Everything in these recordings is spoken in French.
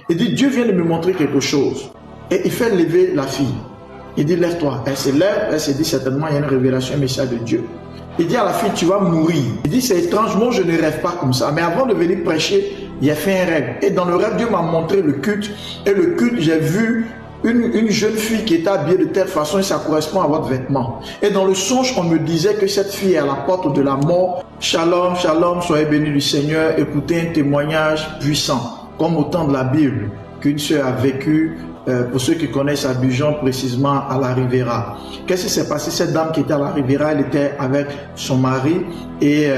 Il dit, Dieu vient de me montrer quelque chose. Et il fait lever la fille. Il dit, lève-toi. Elle se lève, elle se dit, certainement, il y a une révélation, un message de Dieu. Il dit à la fille, tu vas mourir. Il dit, c'est étrange, moi je ne rêve pas comme ça. Mais avant de venir prêcher, il a fait un rêve. Et dans le rêve, Dieu m'a montré le culte. Et le culte, j'ai vu une jeune fille qui était habillée de telle façon et ça correspond à votre vêtement. Et dans le songe, on me disait que cette fille est à la porte de la mort. Shalom, shalom, soyez bénis du Seigneur. Écoutez un témoignage puissant, comme au temps de la Bible, qu'une sœur a vécu. Pour ceux qui connaissent Abidjan, précisément à la Riviera. Qu'est-ce qui s'est passé? Cette dame qui était à la Riviera, elle était avec son mari et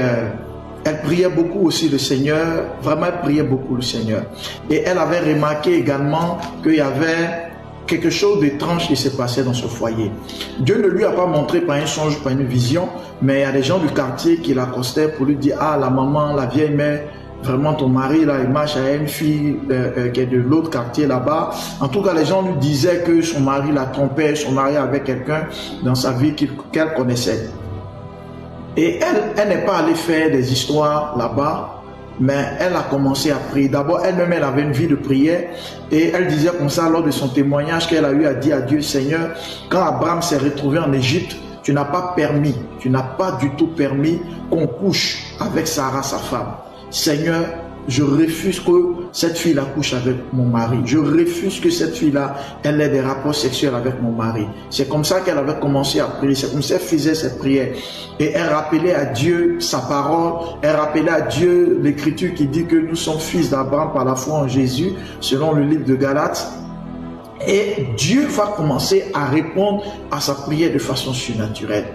elle priait beaucoup aussi le Seigneur, vraiment elle priait beaucoup le Seigneur. Et elle avait remarqué également qu'il y avait quelque chose d'étrange qui se passait dans ce foyer. Dieu ne lui a pas montré par un songe, par une vision, mais il y a des gens du quartier qui l'accostaient pour lui dire, ah la maman, la vieille mère, vraiment ton mari là, il marche à une fille qui est de l'autre quartier là-bas. En tout cas, les gens lui disaient que son mari la trompait, son mari avec quelqu'un dans sa vie qu'elle connaissait. Et elle n'est pas allée faire des histoires là-bas, mais elle a commencé à prier. D'abord, elle-même, elle avait une vie de prière et elle disait comme ça lors de son témoignage qu'elle a eu à dire à Dieu, Seigneur, quand Abraham s'est retrouvé en Égypte, tu n'as pas du tout permis qu'on couche avec Sarah, sa femme. Seigneur, je refuse que cette fille-là couche avec mon mari. Je refuse que cette fille-là, elle ait des rapports sexuels avec mon mari. C'est comme ça qu'elle avait commencé à prier. C'est comme ça qu'elle faisait ses prières. Et elle rappelait à Dieu sa parole. Elle rappelait à Dieu l'écriture qui dit que nous sommes fils d'Abraham par la foi en Jésus, selon le livre de Galates. Et Dieu va commencer à répondre à sa prière de façon surnaturelle.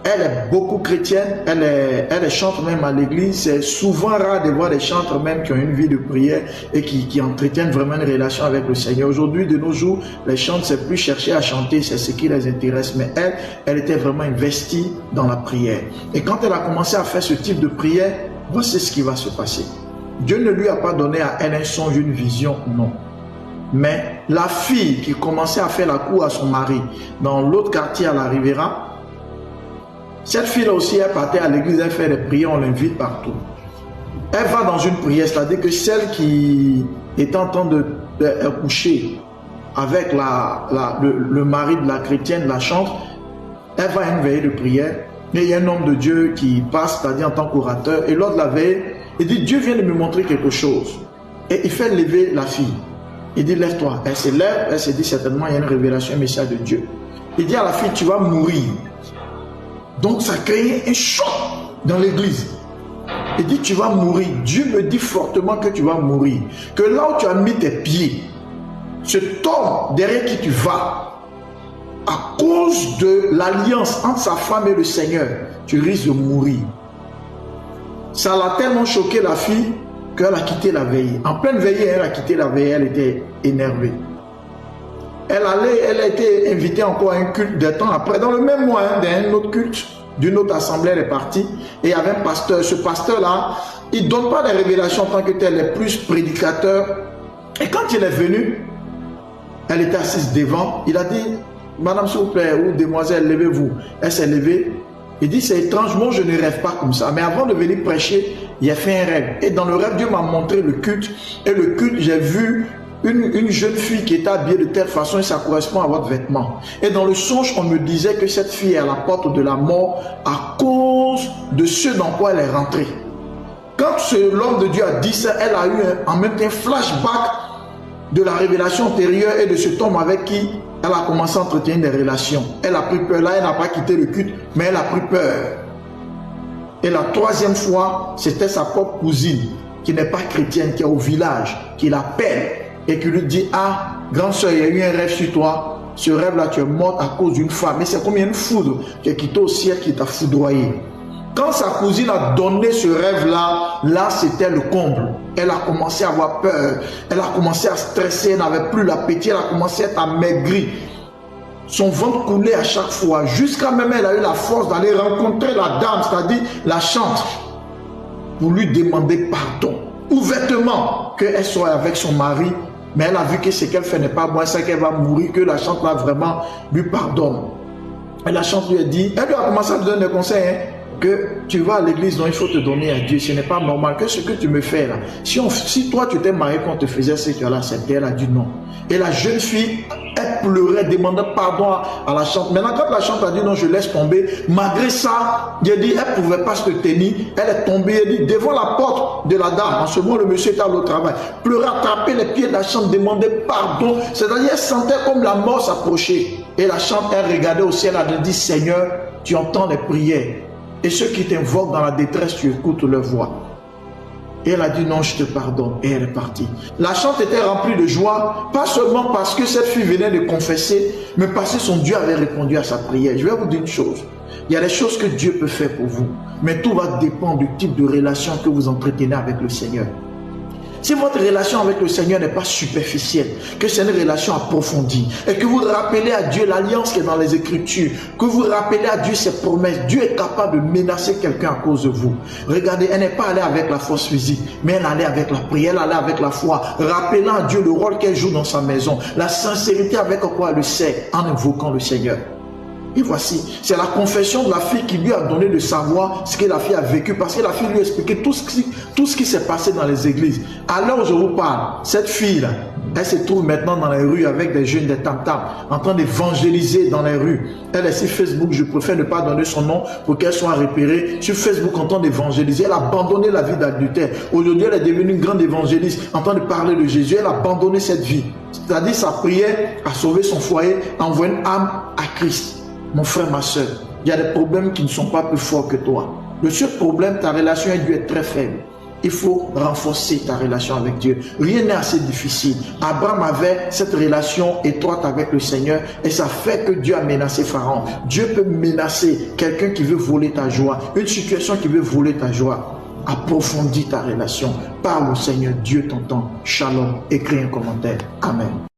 Elle est beaucoup chrétienne, elle chante même à l'église. C'est souvent rare de voir des chantres même qui ont une vie de prière et qui entretiennent vraiment une relation avec le Seigneur. Aujourd'hui, de nos jours, les chantres, c'est plus chercher à chanter, c'est ce qui les intéresse. Mais elle était vraiment investie dans la prière. Et quand elle a commencé à faire ce type de prière, voici ce qui va se passer. Dieu ne lui a pas donné à elle un songe, une vision, non. Mais la fille qui commençait à faire la cour à son mari dans l'autre quartier à la Riviera, cette fille-là aussi, elle partait à l'église, elle fait des prières, on l'invite partout. Elle va dans une prière, c'est-à-dire que celle qui est en train de coucher avec le mari de la chrétienne, la chante, elle va à une veillée de prière. Et il y a un homme de Dieu qui passe, c'est-à-dire en tant qu'orateur, et lors de la veillée, il dit, Dieu vient de me montrer quelque chose. Et il fait lever la fille. Il dit, lève-toi. Elle se lève, elle se dit, certainement, il y a une révélation, un message de Dieu. Il dit à la fille, tu vas mourir. Donc ça crée un choc dans l'église. Il dit, tu vas mourir. Dieu me dit fortement que tu vas mourir. Que là où tu as mis tes pieds, cet homme derrière qui tu vas, à cause de l'alliance entre sa femme et le Seigneur, tu risques de mourir. Ça l'a tellement choqué la fille qu'elle a quitté la veillée. En pleine veillée, elle a quitté la veillée, elle était énervée. Elle a été invitée encore à un culte des temps après, dans le même mois, d'un autre culte, d'une autre assemblée, elle est partie. Et il y avait un pasteur. Ce pasteur-là, il ne donne pas des révélations en tant que tel, il est plus prédicateur. Et quand il est venu, elle était assise devant. Il a dit, madame, s'il vous plaît, ou demoiselle, levez-vous. Elle s'est levée. Il dit, c'est étrange, moi je ne rêve pas comme ça. Mais avant de venir prêcher, il a fait un rêve. Et dans le rêve, Dieu m'a montré le culte. Et le culte, j'ai vu une jeune fille qui était habillée de telle façon et ça correspond à votre vêtement. Et dans le songe, on me disait que cette fille est à la porte de la mort à cause de ce dans quoi elle est rentrée. Quand l'homme de Dieu a dit ça, elle a eu en même temps un flashback de la révélation antérieure et de cet homme avec qui elle a commencé à entretenir des relations. Elle a pris peur. Là, elle n'a pas quitté le culte, mais elle a pris peur. Et la troisième fois, c'était sa propre cousine, qui n'est pas chrétienne, qui est au village, qui l'appelle et qui lui dit, ah, grande soeur, il y a eu un rêve sur toi. Ce rêve-là, tu es morte à cause d'une femme. Et c'est comme une foudre qui est quittée au ciel, qui t'a foudroyé. Quand sa cousine a donné ce rêve-là, là, c'était le comble. Elle a commencé à avoir peur. Elle a commencé à stresser. Elle n'avait plus l'appétit. Elle a commencé à être amaigrie. Son ventre coulait à chaque fois. Jusqu'à même, elle a eu la force d'aller rencontrer la dame, c'est-à-dire la chante, pour lui demander pardon. Ouvertement, qu'elle soit avec son mari. Mais elle a vu que ce qu'elle fait n'est pas bon. C'est qu'elle va mourir, que la chante là vraiment lui pardonne. Et la chante lui a dit, elle lui a commencé à lui donner des conseils. que tu vas à l'église, donc il faut te donner à Dieu. Ce n'est pas normal que ce que tu me fais là. Si toi tu t'es marié quand on te faisait ce que tu as accepté, elle a dit non. Et la jeune fille, elle pleurait, demandait pardon à la chante. Maintenant, quand la chante a dit non, je laisse tomber, malgré ça, il a dit, elle ne pouvait pas se tenir. Elle est tombée, elle dit, devant la porte de la dame. En ce moment, le monsieur était à l'autre travail. Pleurait, attrapait les pieds de la chante, demandait pardon. C'est-à-dire, elle sentait comme la mort s'approcher. Et la chante, elle regardait au ciel, elle a dit, Seigneur, tu entends les prières. Et ceux qui t'invoquent dans la détresse, tu écoutes leur voix. Et elle a dit non, je te pardonne. Et elle est partie. La chante était remplie de joie, pas seulement parce que cette fille venait de confesser, mais parce que son Dieu avait répondu à sa prière. Je vais vous dire une chose. Il y a des choses que Dieu peut faire pour vous, mais tout va dépendre du type de relation que vous entretenez avec le Seigneur. Si votre relation avec le Seigneur n'est pas superficielle, que c'est une relation approfondie, et que vous rappelez à Dieu l'alliance qui est dans les Écritures, que vous rappelez à Dieu ses promesses, Dieu est capable de menacer quelqu'un à cause de vous. Regardez, elle n'est pas allée avec la force physique, mais elle allait avec la prière, elle allait avec la foi, rappelant à Dieu le rôle qu'elle joue dans sa maison, la sincérité avec quoi elle le sait, en invoquant le Seigneur. Et voici, c'est la confession de la fille qui lui a donné de savoir ce que la fille a vécu, parce que la fille lui a expliqué tout ce qui s'est passé dans les églises. À l'heure où je vous parle, cette fille-là, elle se trouve maintenant dans les rues avec des jeunes, des tam-tams, en train d'évangéliser dans les rues. Elle est sur Facebook, je préfère ne pas donner son nom pour qu'elle soit repérée. Sur Facebook, en train d'évangéliser, elle a abandonné la vie d'adultère. Aujourd'hui, elle est devenue une grande évangéliste, en train de parler de Jésus. Elle a abandonné cette vie. C'est-à-dire sa prière a sauvé son foyer, a envoyé une âme à Christ. Mon frère, ma soeur, il y a des problèmes qui ne sont pas plus forts que toi. Le seul problème, ta relation avec Dieu est très faible. Il faut renforcer ta relation avec Dieu. Rien n'est assez difficile. Abraham avait cette relation étroite avec le Seigneur et ça fait que Dieu a menacé Pharaon. Dieu peut menacer quelqu'un qui veut voler ta joie, une situation qui veut voler ta joie. Approfondis ta relation. Parle au Seigneur, Dieu t'entend. Shalom. Écris un commentaire. Amen.